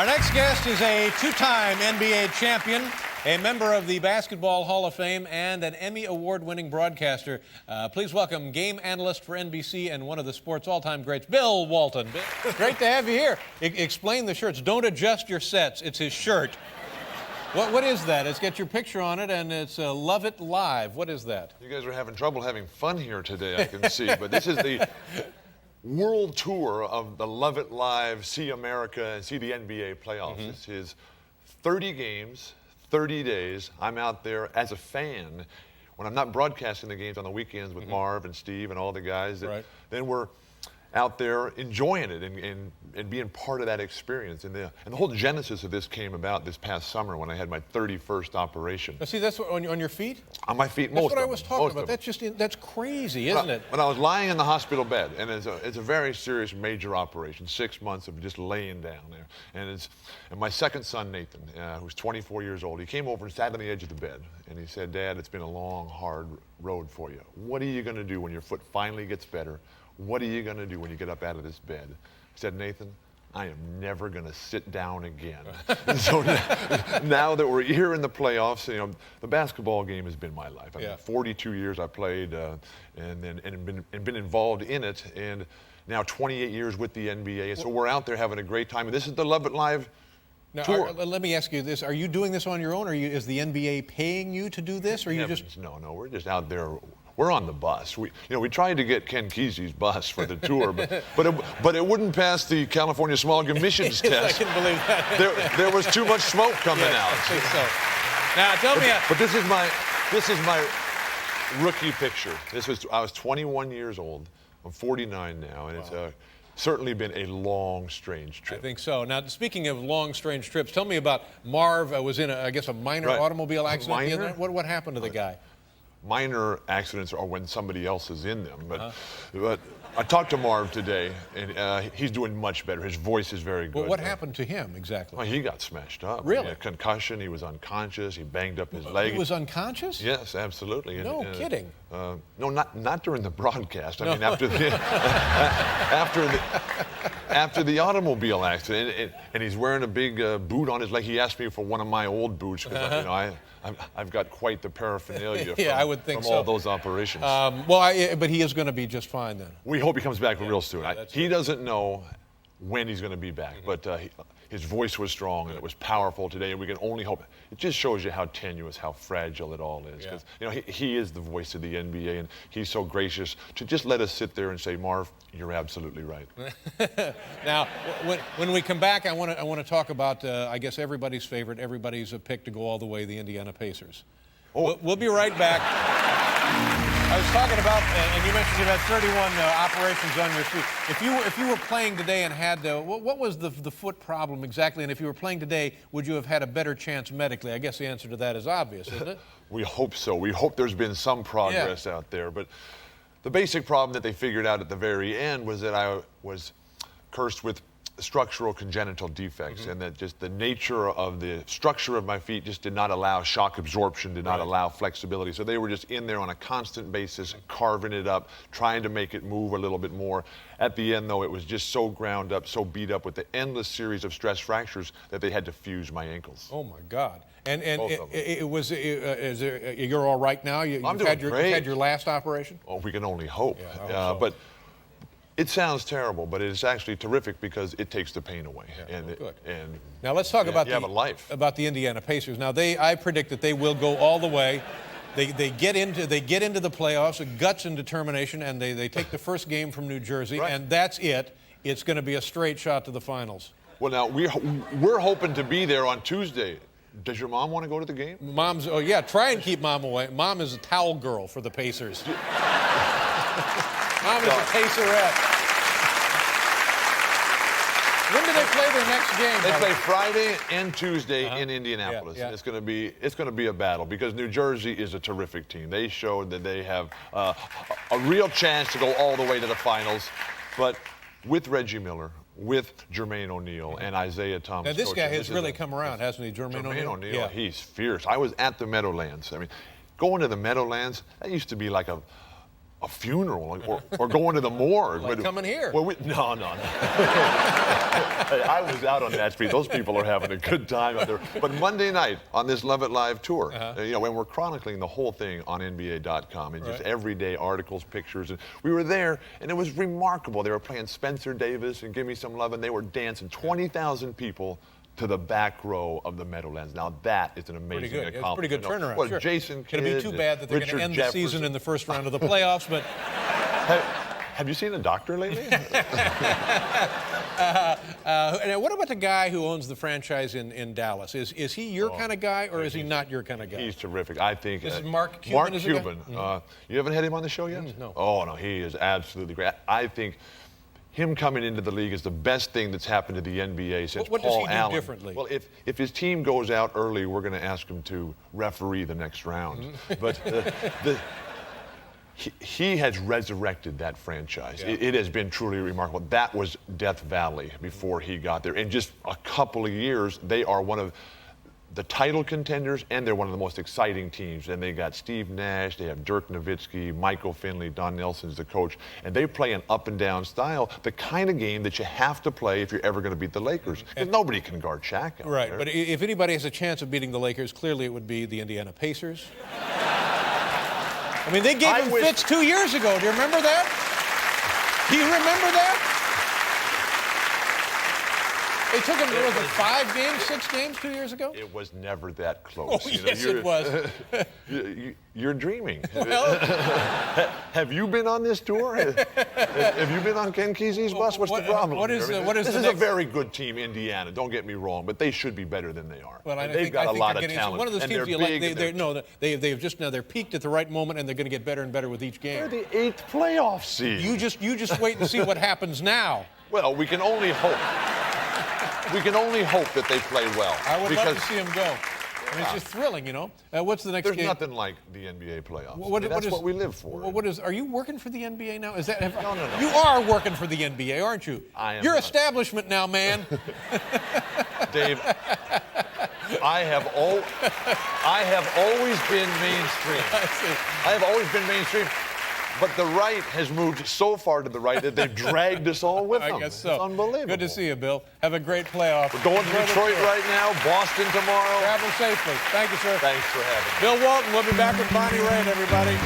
Our next guest is a two-time NBA champion, a member of the Basketball Hall of Fame, and an Emmy Award-winning broadcaster. Please welcome game analyst for NBC and one of the sport's all-time greats, Bill Walton. Great to have you here. Explain the shirts. Don't adjust your sets. It's his shirt. What is that? It's got your picture on it, and it's Love It Live. What is that? You guys are having trouble having fun here today, I can see. But this is the world tour of the Love It Live, See America, and See the NBA playoffs. This is 30 games, 30 days. I'm out there as a fan. When I'm not broadcasting the games on the weekends with Marv and Steve and all the guys, then we're out there enjoying it and being part of that experience. And the whole genesis of this came about this past summer when I had my 31st operation. Now, see, that's what, on your feet? On my feet, most of them. That's what I was talking about. That's crazy, isn't it? When I was lying in the hospital bed, and it's a very serious major operation, 6 months of just laying down there. And my second son, Nathan, who's 24 years old, he came over and sat on the edge of the bed, and he said, "Dad, it's been a long, hard road for you. What are you going to do when your foot finally gets better? What are you going to do when you get up out of this bed?" He said, "Nathan, I am never going to sit down again." And so now that we're here in the playoffs, you know, the basketball game has been my life. I mean, 42 years I played and been involved in it, and now 28 years with the NBA. And so we're out there having a great time. And this is the Love It Live tour. Let me ask you this. Are you doing this on your own, or is the NBA paying you to do this, or you just... No, we're just out there. We're on the bus. We tried to get Ken Kesey's bus for the tour, but it wouldn't pass the California Smog Emissions test. I can believe that. There was too much smoke coming out. I think so. Now tell me. But this is my rookie picture. I was 21 years old. I'm 49 now, and it's certainly been a long, strange trip. I think so. Now, speaking of long, strange trips, tell me about Marv. Was in I guess a minor automobile accident. What happened to the guy? Minor accidents are when somebody else is in them, but I talked to Marv today, and he's doing much better. His voice is very good. Well, what happened to him exactly? Well, he got smashed up. Really? He had a concussion. He was unconscious. He banged up his leg. He was unconscious? Yes, absolutely. No kidding. No, not during the broadcast. I mean, after the automobile accident, and he's wearing a big boot on his leg. He asked me for one of my old boots because I've got quite the paraphernalia from all those operations. But he is going to be just fine then. We hope he comes back real soon. He doesn't know when he's going to be back, but his voice was strong and it was powerful today, and we can only hope. It just shows you how tenuous, how fragile it all is. Because he is the voice of the NBA, and he's so gracious to just let us sit there and say, "Marv, you're absolutely right." Now, when we come back, I want to talk about I guess everybody's favorite, everybody's pick to go all the way, the Indiana Pacers. We'll be right back. I was talking about, and you mentioned you've had 31 operations on your feet. If you were playing today and had, what was the foot problem exactly? And if you were playing today, would you have had a better chance medically? I guess the answer to that is obvious, isn't it? We hope so. We hope there's been some progress out there. But the basic problem that they figured out at the very end was that I was cursed with structural congenital defects, and that just the nature of the structure of my feet just did not allow shock absorption, did not allow flexibility. So they were just in there on a constant basis, carving it up, trying to make it move a little bit more. At the end, though, it was just so ground up, so beat up with the endless series of stress fractures that they had to fuse my ankles. Oh my God! And you're all right now? You've had your last operation? Oh, we can only hope. But it sounds terrible, but it's actually terrific because it takes the pain away. Good. Now let's talk about the Indiana Pacers. Now I predict that they will go all the way. They get into the playoffs with guts and determination, and they take the first game from New Jersey, and that's it. It's going to be a straight shot to the finals. Well, now we're hoping to be there on Tuesday. Does your mom want to go to the game? Try and keep Mom away. Mom is a towel girl for the Pacers. Mom is a Pacerette. When do they play their next game? They play Friday and Tuesday in Indianapolis. And it's going to be a battle because New Jersey is a terrific team. They showed that they have a real chance to go all the way to the finals. But with Reggie Miller, with Jermaine O'Neal and Isaiah Thomas. Now this guy has really come around, hasn't he, Jermaine O'Neal? He's fierce. I was at the Meadowlands. I mean, going to the Meadowlands, that used to be like a funeral or going to the morgue. Like coming here. Well, no. Hey, I was out on that street. Those people are having a good time out there. But Monday night on this Love It Live tour, you know, when we're chronicling the whole thing on NBA.com and just everyday articles, pictures, and we were there, and it was remarkable. They were playing Spencer Davis and Give Me Some Love, and they were dancing 20,000 people to the back row of the Meadowlands. Now that is an amazing accomplishment. It's a pretty good turnaround. Well, Sure. Jason Kidd, It'll be too bad that they're going to end the season in the first round of the playoffs, but. Have you seen a doctor lately? And what about the guy who owns the franchise in Dallas? Is he your kind of guy, or is he not your kind of guy? He's terrific. I think. This is Mark Cuban. Mark Cuban. You haven't had him on the show yet? No. Oh no, he is absolutely great. I think him coming into the league is the best thing that's happened to the NBA since what Paul does he do Allen. differently? Well, if his team goes out early, we're going to ask him to referee the next round. But he has resurrected that franchise. Yeah. It has been truly remarkable. That was Death Valley before he got there. In just a couple of years, they are one of the title contenders, and they're one of the most exciting teams. And they got Steve Nash, they have Dirk Nowitzki, Michael Finley, Don Nelson's the coach, and they play an up-and-down style, the kind of game that you have to play if you're ever going to beat the Lakers. Because nobody can guard Shaq out Right, there. but if anybody has a chance of beating the Lakers, clearly it would be the Indiana Pacers. I mean, they gave him fits 2 years ago. Do you remember that? Do you remember that? They took him, what was it, 5 games, 6 games 2 years ago? It was never that close. Oh, yes, it was. You're dreaming. Well, have you been on this tour? Have you been on Ken Kesey's bus? What's the problem? This is a very good team, Indiana. Don't get me wrong, but they should be better than they are. Well, They've got a lot of talent. One of those and teams they're you big, like. They've just now they're peaked at the right moment, and they're going to get better and better with each game. They're the 8th playoff seed. You just wait and see what happens now. Well, we can only hope. We can only hope that they play well. I would love to see them go. I mean, it's just thrilling, you know. What's the next game? There's nothing like the NBA playoffs. That's what what we live for. Are you working for the NBA now? Is that? No. You are working for the NBA, aren't you? I am. You're not. Establishment now, man. Dave, I have always been mainstream. I have always been mainstream. But the right has moved so far to the right that they've dragged us all with them. I guess so. It's unbelievable. Good to see you, Bill. Have a great playoff. We're going to Detroit right now, Boston tomorrow. Travel safely. Thank you, sir. Thanks for having me. Bill Walton. We'll be back with Bonnie Raitt, everybody.